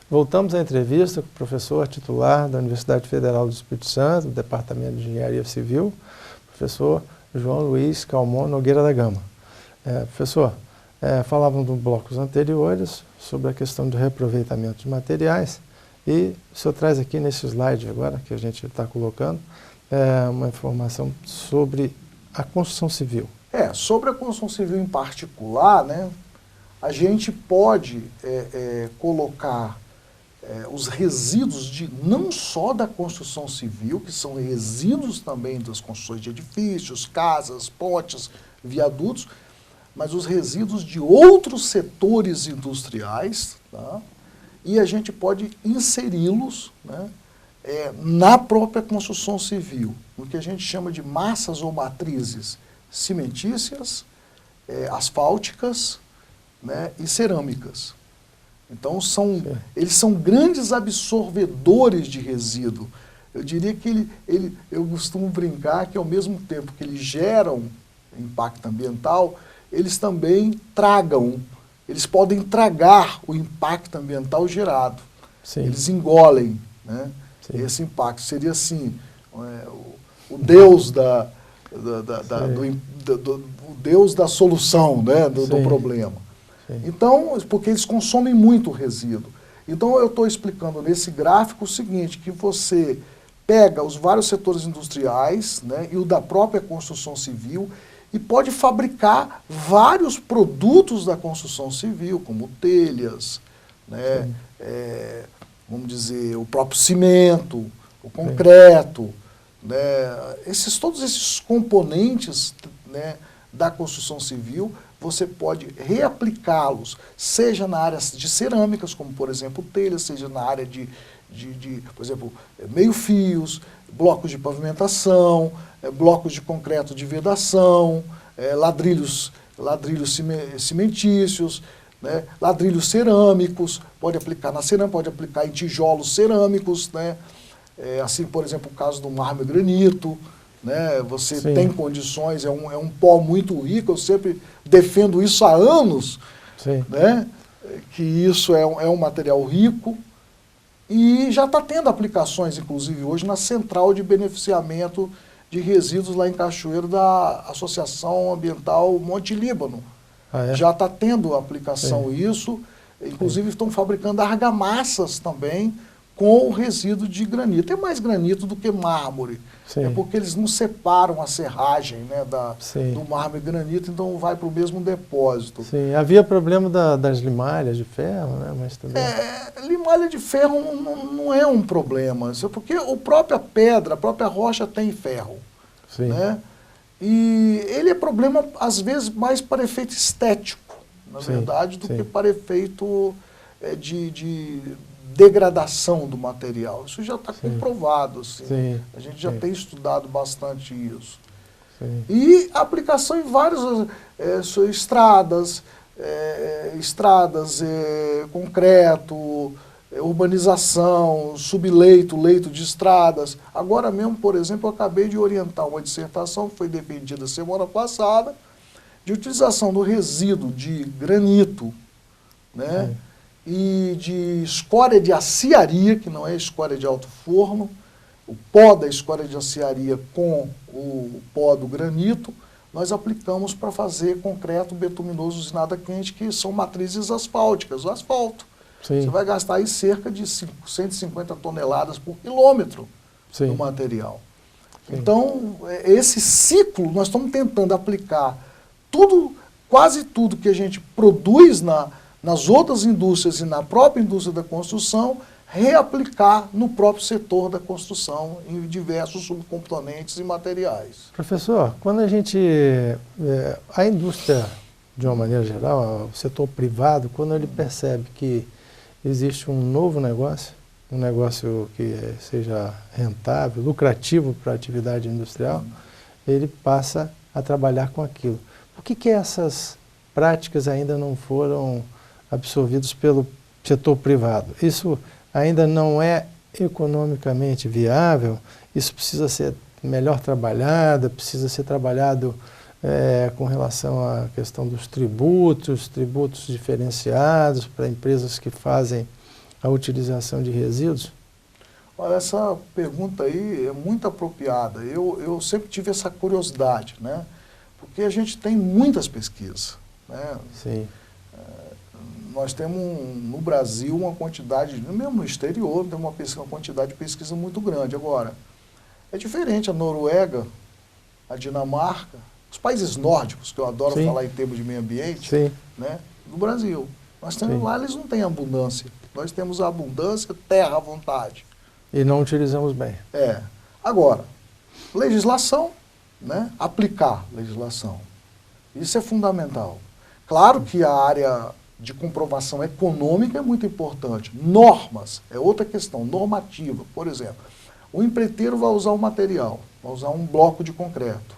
Voltamos à entrevista com o professor titular da Universidade Federal do Espírito Santo, do Departamento de Engenharia Civil, professor João Luiz Calmon Nogueira da Gama. Professor, falávamos nos blocos anteriores sobre a questão do reaproveitamento de materiais e o senhor traz aqui nesse slide agora, que a gente está colocando, uma informação sobre a construção civil. Sobre a construção civil em particular, né, a gente pode colocar os resíduos não só da construção civil, que são resíduos também das construções de edifícios, casas, pontes, viadutos, mas os resíduos de outros setores industriais, tá? E a gente pode inseri-los, né, na própria construção civil, o que a gente chama de massas ou matrizes cimentícias, asfálticas, né, e cerâmicas. Então, eles são grandes absorvedores de resíduo. Eu diria que eu costumo brincar que, ao mesmo tempo que eles geram impacto ambiental, eles também eles podem tragar o impacto ambiental gerado. Sim. Eles engolem, né, esse impacto. Seria assim, o Deus o Deus da solução, né, do problema. Sim. Então, porque eles consomem muito resíduo. Então, eu estou explicando nesse gráfico o seguinte, que você pega os vários setores industriais, né, e o da própria construção civil, e pode fabricar vários produtos da construção civil, como telhas, né, vamos dizer, o próprio cimento, o concreto, né, todos esses componentes, né, da construção civil, você pode reaplicá-los, seja na área de cerâmicas, como por exemplo telhas, seja na área por exemplo, meio-fios, blocos de pavimentação, blocos de concreto de vedação, ladrilhos cimentícios, né, ladrilhos cerâmicos, pode aplicar na cerâmica, pode aplicar em tijolos cerâmicos, né, assim, por exemplo, o caso do mármore granito, né, você Sim. tem condições, é um pó muito rico, eu sempre defendo isso há anos, né, que isso é um material rico e já está tendo aplicações, inclusive hoje, na central de beneficiamento de resíduos lá em Cachoeiro da Associação Ambiental Monte Líbano. Já está tendo aplicação isso, inclusive estão fabricando argamassas também com o resíduo de granito. É mais granito do que mármore. É porque eles não separam a serragem, né, do mármore e granito, então vai para o mesmo depósito. Sim, havia problema das limalhas de ferro, né, mas também... Limalha de ferro não é um problema, porque a própria pedra, a própria rocha tem ferro. Né? E ele é problema, às vezes, mais para efeito estético, na verdade, do que para efeito de degradação do material. Isso já está comprovado. Assim. A gente já tem estudado bastante isso. E aplicação em várias estradas, concreto, urbanização, subleito, leito de estradas. Agora mesmo, por exemplo, eu acabei de orientar uma dissertação que foi defendida semana passada, de utilização do resíduo de granito, né, e de escória de aciaria, que não é escória de alto forno, o pó da escória de aciaria com o pó do granito, nós aplicamos para fazer concreto betuminoso usinado quente, que são matrizes asfálticas, o asfalto. Você vai gastar aí cerca de 150 toneladas por quilômetro do material. Então, esse ciclo, nós estamos tentando aplicar quase tudo que a gente produz nas outras indústrias e na própria indústria da construção, reaplicar no próprio setor da construção em diversos subcomponentes e materiais. Professor, quando a indústria, de uma maneira geral, o setor privado, quando ele percebe que existe um novo negócio, um negócio que seja rentável, lucrativo para a atividade industrial, ele passa a trabalhar com aquilo. Por que essas práticas ainda não foram absorvidas pelo setor privado. Isso ainda não é economicamente viável, isso precisa ser melhor trabalhado, precisa ser trabalhado com relação à questão dos tributos diferenciados para empresas que fazem a utilização de resíduos. Olha, essa pergunta aí é muito apropriada. Eu sempre tive essa curiosidade, né? Porque a gente tem muitas pesquisas, né? Sim. Nós temos no Brasil uma quantidade, mesmo no exterior, tem uma quantidade de pesquisa muito grande. Agora, é diferente a Noruega, a Dinamarca, os países nórdicos, que eu adoro Sim. falar em termos de meio ambiente, Sim. né? Do Brasil. Nós temos Sim. lá, eles não têm abundância. Nós temos a abundância, terra à vontade. E não utilizamos bem. Agora, legislação, né? Aplicar legislação. Isso é fundamental. Claro que a área de comprovação econômica é muito importante. Normas é outra questão, normativa. Por exemplo, o empreiteiro vai usar um material, vai usar um bloco de concreto.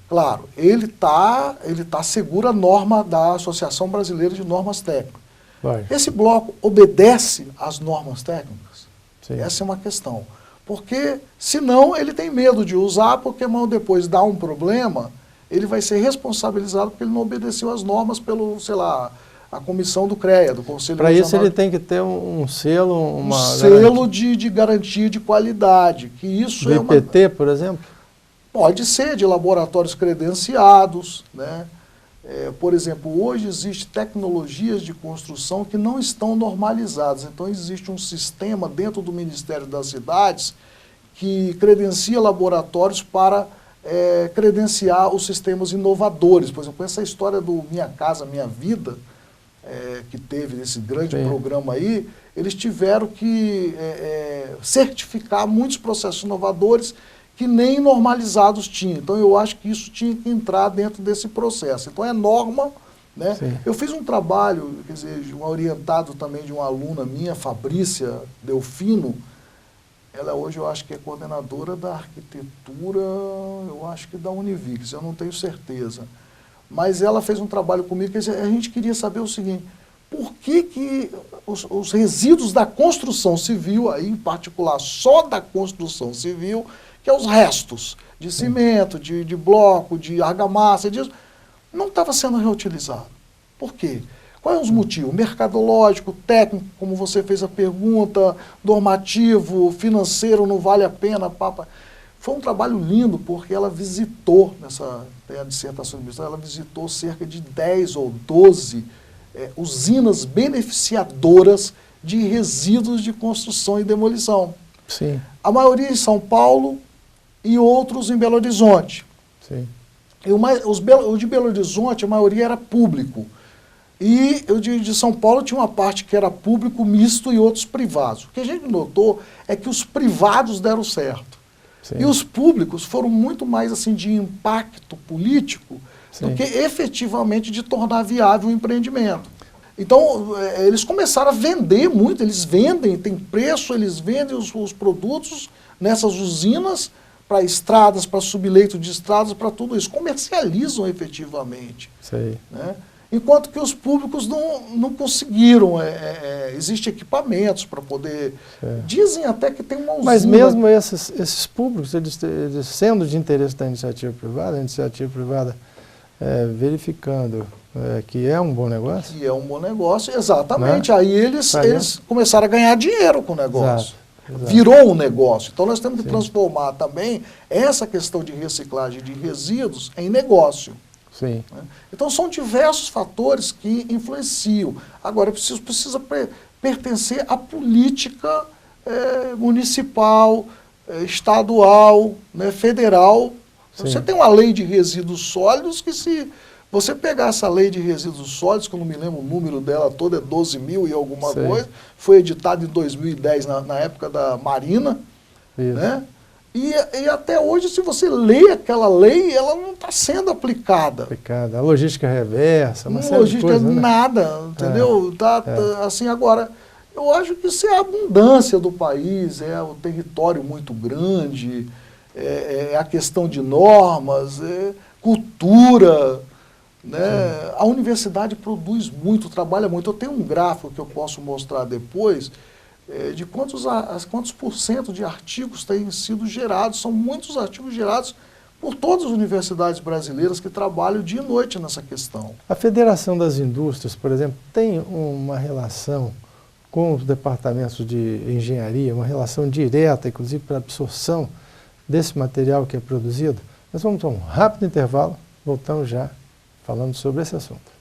Claro, ele tá seguro a norma da Associação Brasileira de Normas Técnicas. Vai. Esse bloco obedece às normas técnicas? Sim. Essa é uma questão. Porque, senão, ele tem medo de usar, porque depois dá um problema, ele vai ser responsabilizado porque ele não obedeceu às normas pelo, sei lá, a comissão do CREA, do Conselho Para Regional. isso ele tem que ter um selo, uma selo de garantia de qualidade. Que isso do IPT, por exemplo? Pode ser, de laboratórios credenciados, né? Por exemplo, hoje existem tecnologias de construção que não estão normalizadas. Então, existe um sistema dentro do Ministério das Cidades que credencia laboratórios para credenciar os sistemas inovadores. Por exemplo, essa história do Minha Casa Minha Vida, que teve esse grande Sim. programa aí, eles tiveram que certificar muitos processos inovadores que nem normalizados tinham. Então, eu acho que isso tinha que entrar dentro desse processo. Então, é norma, né? Sim. Eu fiz um trabalho, quer dizer, orientado também de uma aluna minha, Fabrícia Delfino. Ela hoje, eu acho que é coordenadora da arquitetura, eu acho que da Univix, eu não tenho certeza. Mas ela fez um trabalho comigo, quer dizer, a gente queria saber o seguinte: por que os resíduos da construção civil, aí em particular só da construção civil, que é os restos de cimento, de bloco, de argamassa, disso, não estava sendo reutilizado. Por quê? Quais os motivos? Mercadológico, técnico, como você fez a pergunta, normativo, financeiro, não vale a pena, papa. Foi um trabalho lindo, porque ela visitou, tem a dissertação de mestrado, ela visitou cerca de 10 ou 12 usinas beneficiadoras de resíduos de construção e demolição. Sim. A maioria em São Paulo e outros em Belo Horizonte. Sim. E o de Belo Horizonte, a maioria era público. E o de São Paulo tinha uma parte que era público misto e outros privados. O que a gente notou é que os privados deram certo. Sim. E os públicos foram muito mais assim de impacto político do que efetivamente de tornar viável o empreendimento. Então, eles começaram a vender muito, eles vendem, tem preço, eles vendem os produtos nessas usinas para estradas, para subleito de estradas, para tudo isso. Comercializam efetivamente. Sei. Né? Enquanto que os públicos não conseguiram. Existem equipamentos para poder... Dizem até que tem uma usina... Mas mesmo esses públicos, eles sendo de interesse da iniciativa privada, a iniciativa privada verificando que é um bom negócio? Que é um bom negócio, exatamente. Né? Aí eles começaram a ganhar dinheiro com o negócio. Exato. Virou um negócio. Então nós temos que transformar também essa questão de reciclagem de resíduos em negócio. Sim. Né? Então são diversos fatores que influenciam. Agora, precisa pertencer à política municipal, estadual, né, federal. Sim. Você tem uma lei de resíduos sólidos que, se você pegar essa lei de resíduos sólidos, que eu não me lembro o número dela toda, é 12 mil e alguma coisa, foi editada em 2010, na época da Marina, né? E até hoje, se você lê aquela lei, ela não está sendo aplicada. A logística reversa, uma série de coisas, né? Nada, entendeu? Assim, agora, eu acho que isso é a abundância do país, é o território muito grande, é a questão de normas, cultura, né? A universidade produz muito, trabalha muito. Eu tenho um gráfico que eu posso mostrar depois, de quantos por cento de artigos têm sido gerados. São muitos artigos gerados por todas as universidades brasileiras que trabalham dia e noite nessa questão. A Federação das Indústrias, por exemplo, tem uma relação com os departamentos de engenharia, uma relação direta, inclusive para a absorção desse material que é produzido? Nós vamos a um rápido intervalo, voltamos já falando sobre esse assunto.